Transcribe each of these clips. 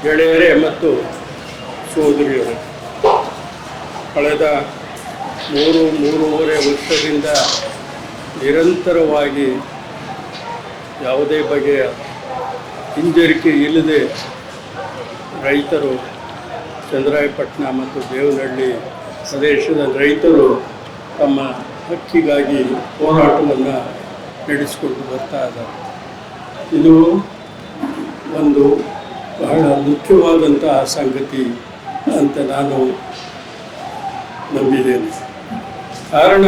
ಗೆಳೆಯರೇ ಮತ್ತು ಸೋದರಿಯರು, ಕಳೆದ ಮೂರೂವರೆ ವರ್ಷದಿಂದ ನಿರಂತರವಾಗಿ ಯಾವುದೇ ಬಗೆಯ ಹಿಂಜರಿಕೆ ಇಲ್ಲದೆ ರೈತರು, ಚಂದ್ರಾಯಪಟ್ಟಣ ಮತ್ತು ದೇವನಹಳ್ಳಿ ಪ್ರದೇಶದ ರೈತರು ತಮ್ಮ ಹಕ್ಕಿಗಾಗಿ ಹೋರಾಟವನ್ನು ನಡೆಸಿಕೊಂಡು ಬರ್ತಾ ಇದ್ದಾರೆ. ಇದು ಒಂದು ಬಹಳ ಮುಖ್ಯವಾದಂತಹ ಸಂಗತಿ ಅಂತ ನಾನು ನಂಬಿದ್ದೇನೆ. ಕಾರಣ,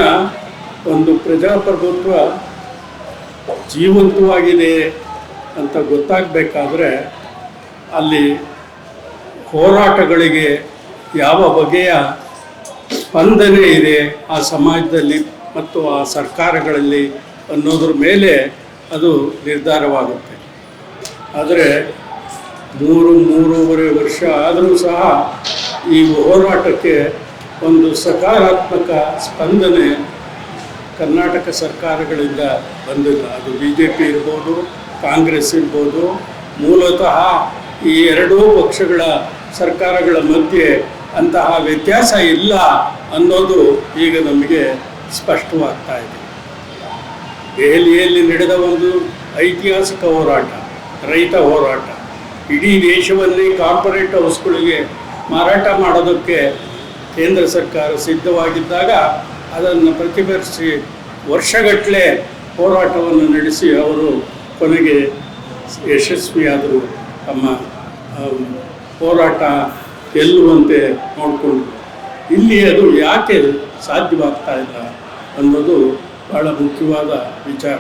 ಒಂದು ಪ್ರಜಾಪ್ರಭುತ್ವ ಜೀವಂತವಾಗಿದೆ ಅಂತ ಗೊತ್ತಾಗಬೇಕಾದ್ರೆ ಅಲ್ಲಿ ಹೋರಾಟಗಳಿಗೆ ಯಾವ ಬಗೆಯ ಸ್ಪಂದನೆ ಇದೆ ಆ ಸಮಾಜದಲ್ಲಿ ಮತ್ತು ಆ ಸರ್ಕಾರಗಳಲ್ಲಿ ಅನ್ನೋದ್ರ ಮೇಲೆ ಅದು ನಿರ್ಧಾರವಾಗುತ್ತೆ. ಆದರೆ ಮೂರೂವರೆ ವರ್ಷ ಆದರೂ ಸಹ ಈ ಹೋರಾಟಕ್ಕೆ ಒಂದು ಸಕಾರಾತ್ಮಕ ಸ್ಪಂದನೆ ಕರ್ನಾಟಕ ಸರ್ಕಾರಗಳಿಂದ ಬಂದಿಲ್ಲ. ಅದು BJP ಇರ್ಬೋದು, ಕಾಂಗ್ರೆಸ್ ಇರ್ಬೋದು. ಮೂಲತಃ ಈ ಎರಡೂ ಪಕ್ಷಗಳ ಸರ್ಕಾರಗಳ ಮಧ್ಯೆ ಅಂತಹ ವ್ಯತ್ಯಾಸ ಇಲ್ಲ ಅನ್ನೋದು ಈಗ ನಮಗೆ ಸ್ಪಷ್ಟವಾಗ್ತಾ ಇದೆ. ದೆಹಲಿಯಲ್ಲಿ ನಡೆದ ಒಂದು ಐತಿಹಾಸಿಕ ಹೋರಾಟ, ರೈತ ಹೋರಾಟ, ಇಡೀ ದೇಶವನ್ನೇ ಕಾರ್ಪೊರೇಟ್ ಹೌಸ್ಗಳಿಗೆ ಮಾರಾಟ ಮಾಡೋದಕ್ಕೆ ಕೇಂದ್ರ ಸರ್ಕಾರ ಸಿದ್ಧವಾಗಿದ್ದಾಗ ಅದನ್ನು ಪ್ರತಿಭಟಿಸಿ ವರ್ಷಗಟ್ಟಲೆ ಹೋರಾಟವನ್ನು ನಡೆಸಿ ಅವರು ಕೊನೆಗೆ ಯಶಸ್ವಿಯಾದರು. ತಮ್ಮ ಹೋರಾಟ ಗೆಲ್ಲುವಂತೆ ನೋಡಿಕೊಂಡ್ರು. ಇಲ್ಲಿ ಅದು ಯಾಕೆ ಸಾಧ್ಯವಾಗ್ತಾ ಇಲ್ಲ ಅನ್ನೋದು ಭಾಳ ಮುಖ್ಯವಾದ ವಿಚಾರ.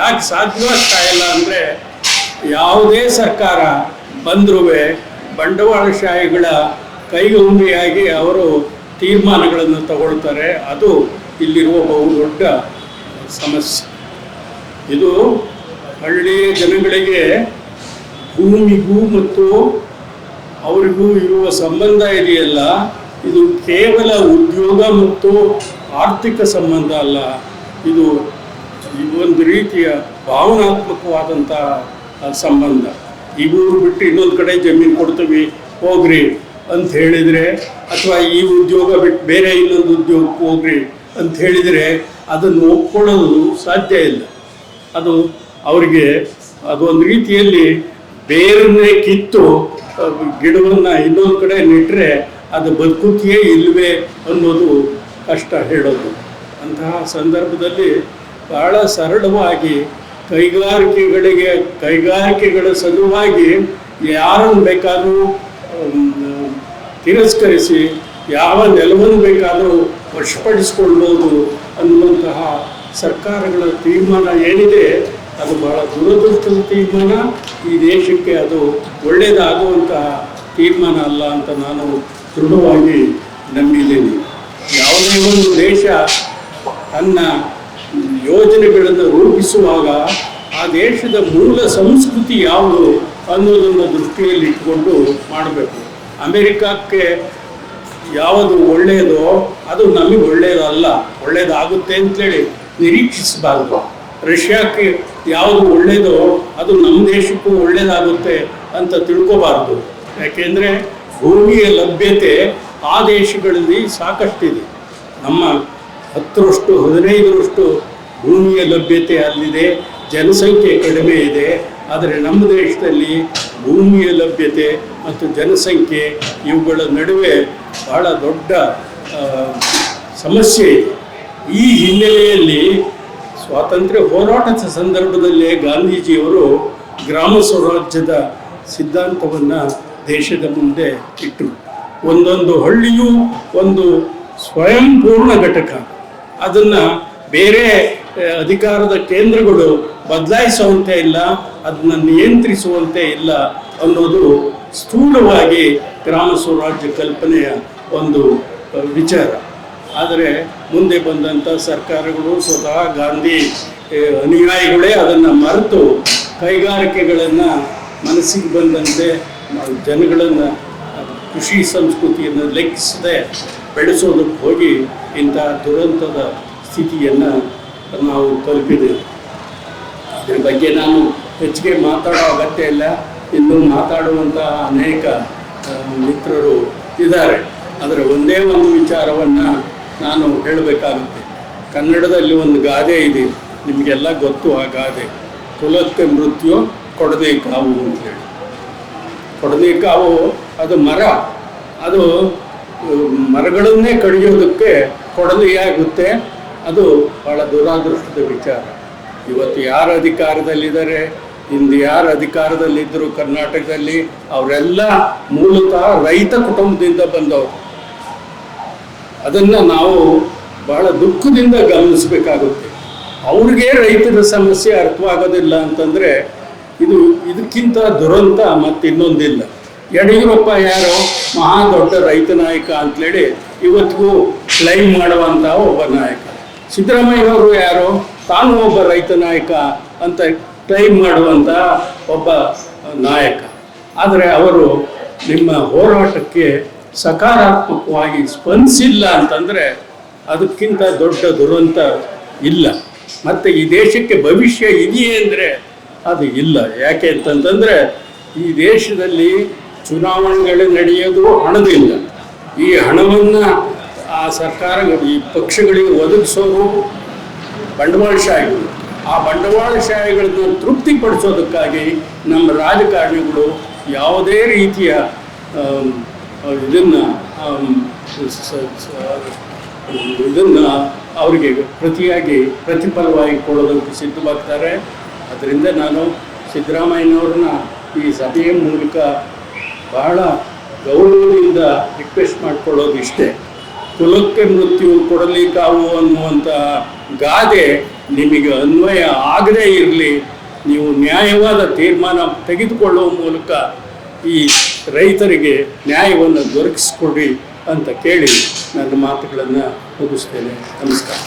ಯಾಕೆ ಸಾಧ್ಯವಾಗ್ತಾ ಇಲ್ಲ ಅಂದರೆ, ಯಾವುದೇ ಸರ್ಕಾರ ಬಂದರೂ ಬಂಡವಾಳಶಾಹಿಗಳ ಕೈಗೊಂಬೆಯಾಗಿ ಅವರು ತೀರ್ಮಾನಗಳನ್ನು ತಗೊಳ್ತಾರೆ. ಅದು ಇಲ್ಲಿರುವ ಬಹುದೊಡ್ಡ ಸಮಸ್ಯೆ. ಇದು ಹಳ್ಳಿಯ ಜನಗಳಿಗೆ ಭೂಮಿಗೂ ಮತ್ತು ಅವರಿಗೂ ಇರುವ ಸಂಬಂಧ ಇದೆಯಲ್ಲ, ಇದು ಕೇವಲ ಉದ್ಯೋಗ ಮತ್ತು ಆರ್ಥಿಕ ಸಂಬಂಧ ಅಲ್ಲ. ಇದು ಒಂದು ರೀತಿಯ ಭಾವನಾತ್ಮಕವಾದಂಥ ಸಂಬಂಧ. ಈ ಊರು ಬಿಟ್ಟು ಇನ್ನೊಂದು ಕಡೆ ಜಮೀನು ಕೊಡ್ತೀವಿ ಹೋಗ್ರಿ ಅಂತ ಹೇಳಿದರೆ, ಅಥವಾ ಈ ಉದ್ಯೋಗ ಬಿಟ್ಟು ಬೇರೆ ಇನ್ನೊಂದು ಉದ್ಯೋಗಕ್ಕೆ ಹೋಗ್ರಿ ಅಂತ ಹೇಳಿದರೆ ಅದನ್ನು ಒಪ್ಕೊಳ್ಳೋದು ಸಾಧ್ಯ ಇಲ್ಲ. ಅದು ಅವರಿಗೆ ಅದೊಂದು ರೀತಿಯಲ್ಲಿ ಬೇರನ್ನೇ ಕಿತ್ತು ಗಿಡವನ್ನು ಇನ್ನೊಂದು ಕಡೆ ನೆಟ್ಟರೆ ಅದು ಬದುಕುತ್ತೆಯೇ ಇಲ್ಲವೇ ಅನ್ನೋದು ಕಷ್ಟ ಹೇಳೋದು. ಅಂತಹ ಸಂದರ್ಭದಲ್ಲಿ ಬಹಳ ಸರಳವಾಗಿ ಕೈಗಾರಿಕೆಗಳ ಸಲುವಾಗಿ ಯಾರನ್ನು ಬೇಕಾದರೂ ತಿರಸ್ಕರಿಸಿ ಯಾವ ನೆಲವನ್ನು ಬೇಕಾದರೂ ವಶಪಡಿಸಿಕೊಳ್ಬೋದು ಅನ್ನುವಂತಹ ಸರ್ಕಾರಗಳ ತೀರ್ಮಾನ ಏನಿದೆ ಅದು ಬಹಳ ದುರದೃಷ್ಟದ ತೀರ್ಮಾನ. ಈ ದೇಶಕ್ಕೆ ಅದು ಒಳ್ಳೆಯದಾಗುವಂತಹ ತೀರ್ಮಾನ ಅಲ್ಲ ಅಂತ ನಾನು ದೃಢವಾಗಿ ನಂಬಿದ್ದೀನಿ. ಯಾವುದೇ ಒಂದು ದೇಶ ತನ್ನ ಯೋಜನೆಗಳನ್ನು ರೂಪಿಸುವಾಗ ಆ ದೇಶದ ಮೂಲ ಸಂಸ್ಕೃತಿ ಯಾವುದು ಅನ್ನೋದನ್ನು ದೃಷ್ಟಿಯಲ್ಲಿ ಇಟ್ಕೊಂಡು ಮಾಡಬೇಕು. ಅಮೆರಿಕಕ್ಕೆ ಯಾವುದು ಒಳ್ಳೆಯದೋ ಅದು ನಮಗೆ ಒಳ್ಳೆಯದಲ್ಲ, ಒಳ್ಳೆಯದಾಗುತ್ತೆ ಅಂತೇಳಿ ನಿರೀಕ್ಷಿಸಬಾರ್ದು. ರಷ್ಯಾಕ್ಕೆ ಯಾವುದು ಒಳ್ಳೆಯದೋ ಅದು ನಮ್ಮ ದೇಶಕ್ಕೂ ಒಳ್ಳೆಯದಾಗುತ್ತೆ ಅಂತ ತಿಳ್ಕೋಬಾರ್ದು. ಯಾಕೆಂದರೆ ಭೂಮಿಯ ಲಭ್ಯತೆ ಆ ದೇಶಗಳಲ್ಲಿ ಸಾಕಷ್ಟಿದೆ. ನಮ್ಮ 10ರಷ್ಟು 15ರಷ್ಟು ಭೂಮಿಯ ಲಭ್ಯತೆ ಅಲ್ಲಿದೆ, ಜನಸಂಖ್ಯೆ ಕಡಿಮೆ ಇದೆ. ಆದರೆ ನಮ್ಮ ದೇಶದಲ್ಲಿ ಭೂಮಿಯ ಲಭ್ಯತೆ ಮತ್ತು ಜನಸಂಖ್ಯೆ ಇವುಗಳ ನಡುವೆ ಬಹಳ ದೊಡ್ಡ ಸಮಸ್ಯೆ ಇದೆ. ಈ ಹಿನ್ನೆಲೆಯಲ್ಲಿ ಸ್ವಾತಂತ್ರ್ಯ ಹೋರಾಟದ ಸಂದರ್ಭದಲ್ಲೇ ಗಾಂಧೀಜಿಯವರು ಗ್ರಾಮ ಸ್ವರಾಜ್ಯದ ಸಿದ್ಧಾಂತವನ್ನು ದೇಶದ ಮುಂದೆ ಇಟ್ಟರು. ಒಂದೊಂದು ಹಳ್ಳಿಯೂ ಒಂದು ಸ್ವಯಂಪೂರ್ಣ ಘಟಕ. ಅದನ್ನು ಬೇರೆ ಅಧಿಕಾರದ ಕೇಂದ್ರಗಳು ಬದಲಾಯಿಸುವಂತೆ ಇಲ್ಲ, ಅದನ್ನು ನಿಯಂತ್ರಿಸುವಂತೆ ಇಲ್ಲ ಅನ್ನೋದು ಸ್ಥೂಲವಾಗಿ ಗ್ರಾಮ ಸ್ವರಾಜ್ಯ ಕಲ್ಪನೆಯ ಒಂದು ವಿಚಾರ. ಆದರೆ ಮುಂದೆ ಬಂದಂಥ ಸರ್ಕಾರಗಳು, ಸ್ವತಃ ಗಾಂಧಿ ಅನುಯಾಯಿಗಳೇ ಅದನ್ನು ಮರೆತು ಕೈಗಾರಿಕೆಗಳನ್ನು ಮನಸ್ಸಿಗೆ ಬಂದಂತೆ ಜನಗಳನ್ನು ಕೃಷಿ ಸಂಸ್ಕೃತಿಯನ್ನು ಲೆಕ್ಕಿಸದೆ ಬೆಳೆಸೋದಕ್ಕೆ ಹೋಗಿ ಇಂಥ ದುರಂತದ ಸ್ಥಿತಿಯನ್ನು ನಾವು ತಲುಪಿದ್ದೇವೆ. ಇದ್ರ ಬಗ್ಗೆ ನಾನು ಹೆಚ್ಚಿಗೆ ಮಾತಾಡೋ ಅಗತ್ಯ ಇಲ್ಲ. ಇನ್ನು ಮಾತಾಡುವಂಥ ಅನೇಕ ಮಿತ್ರರು ಇದ್ದಾರೆ. ಆದರೆ ಒಂದೇ ಒಂದು ವಿಚಾರವನ್ನು ನಾನು ಹೇಳಬೇಕಾಗುತ್ತೆ. ಕನ್ನಡದಲ್ಲಿ ಒಂದು ಗಾದೆ ಇದೆ, ನಿಮಗೆಲ್ಲ ಗೊತ್ತು ಆ ಗಾದೆ, ಕುಲಕ್ಕೆ ಮೃತ್ಯು ಕೊಡದೆ ಕಾವು ಅಂತೇಳಿ. ಕೊಡದೆ ಕಾವು ಅದು ಮರ, ಅದು ಮರಗಳನ್ನೇ ಕಡಿಯೋದಕ್ಕೆ ಕೊಡಲಿಯಾಗುತ್ತೆ. ಅದು ಭಾಳ ದುರಾದೃಷ್ಟದ ವಿಚಾರ. ಇವತ್ತು ಯಾರು ಅಧಿಕಾರದಲ್ಲಿದ್ದಾರೆ, ಇಂದು ಯಾರು ಅಧಿಕಾರದಲ್ಲಿದ್ದರು ಕರ್ನಾಟಕದಲ್ಲಿ, ಅವರೆಲ್ಲ ಮೂಲತಃ ರೈತ ಕುಟುಂಬದಿಂದ ಬಂದವರು. ಅದನ್ನು ನಾವು ಬಹಳ ದುಃಖದಿಂದ ಗಮನಿಸಬೇಕಾಗುತ್ತೆ. ಅವ್ರಿಗೆ ರೈತರ ಸಮಸ್ಯೆ ಅರ್ಥವಾಗೋದಿಲ್ಲ ಅಂತಂದರೆ ಇದಕ್ಕಿಂತ ದುರಂತ ಮತ್ತಿನ್ನೊಂದಿಲ್ಲ. ಯಡಿಯೂರಪ್ಪ ಯಾರೋ ಮಹಾ ದೊಡ್ಡ ರೈತ ನಾಯಕ ಅಂತೇಳಿ ಇವತ್ತಿಗೂ ಕ್ಲೈಮ್ ಮಾಡುವಂಥ ಒಬ್ಬ ನಾಯಕ. ಸಿದ್ದರಾಮಯ್ಯವರು ಯಾರೋ ತಾನು ಒಬ್ಬ ರೈತ ನಾಯಕ ಅಂತ ಕ್ಲೈಮ್ ಮಾಡುವಂಥ ಒಬ್ಬ ನಾಯಕ. ಆದರೆ ಅವರು ನಿಮ್ಮ ಹೋರಾಟಕ್ಕೆ ಸಕಾರಾತ್ಮಕವಾಗಿ ಸ್ಪಂದಿಸಿಲ್ಲ ಅಂತಂದರೆ ಅದಕ್ಕಿಂತ ದೊಡ್ಡ ದುರಂತ ಇಲ್ಲ. ಮತ್ತು ಈ ದೇಶಕ್ಕೆ ಭವಿಷ್ಯ ಇದೆಯೇ ಅಂದರೆ ಅದು ಇಲ್ಲ. ಯಾಕೆ ಅಂತಂತಂದರೆ ಈ ದೇಶದಲ್ಲಿ ಚುನಾವಣೆಗಳು ನಡೆಯೋದು ಹಣದಿಂದ. ಈ ಹಣವನ್ನು ಆ ಸರ್ಕಾರಗಳು, ಈ ಪಕ್ಷಗಳಿಗೆ ಒದಗಿಸೋರು ಬಂಡವಾಳಶಾಹಿಗಳು. ಆ ಬಂಡವಾಳಶಾಹಿಗಳನ್ನು ತೃಪ್ತಿಪಡಿಸೋದಕ್ಕಾಗಿ ನಮ್ಮ ರಾಜಕಾರಣಿಗಳು ಯಾವುದೇ ರೀತಿಯ ಇದನ್ನು ಅವರಿಗೆ ಪ್ರತಿಫಲವಾಗಿ ಕೊಡೋದಕ್ಕೆ ಸಿದ್ಧವಾಗ್ತಾರೆ. ಅದರಿಂದ ನಾನು ಸಿದ್ದರಾಮಯ್ಯನವ್ರನ್ನ ಈ ಸಭೆಯ ಮೂಲಕ ಬಹಳ ಗೌರವದಿಂದ ರಿಕ್ವೆಸ್ಟ್ ಮಾಡಿಕೊಳ್ಳೋದು ಇಷ್ಟೇ, ಕುಲಕ್ಕೆ ಮೃತ್ಯು ಕೊಡಲಿ ಕಾವು ಅನ್ನುವಂಥ ಗಾದೆ ನಿಮಗೆ ಅನ್ವಯ ಆಗದೇ ಇರಲಿ. ನೀವು ನ್ಯಾಯವಾದ ತೀರ್ಮಾನ ತೆಗೆದುಕೊಳ್ಳುವ ಮೂಲಕ ಈ ರೈತರಿಗೆ ನ್ಯಾಯವನ್ನು ದೊರಕಿಸ್ಕೊಡ್ರಿ ಅಂತ ಕೇಳಿ ನನ್ನ ಮಾತುಗಳನ್ನು ಮುಗಿಸ್ತೇನೆ. ನಮಸ್ಕಾರ.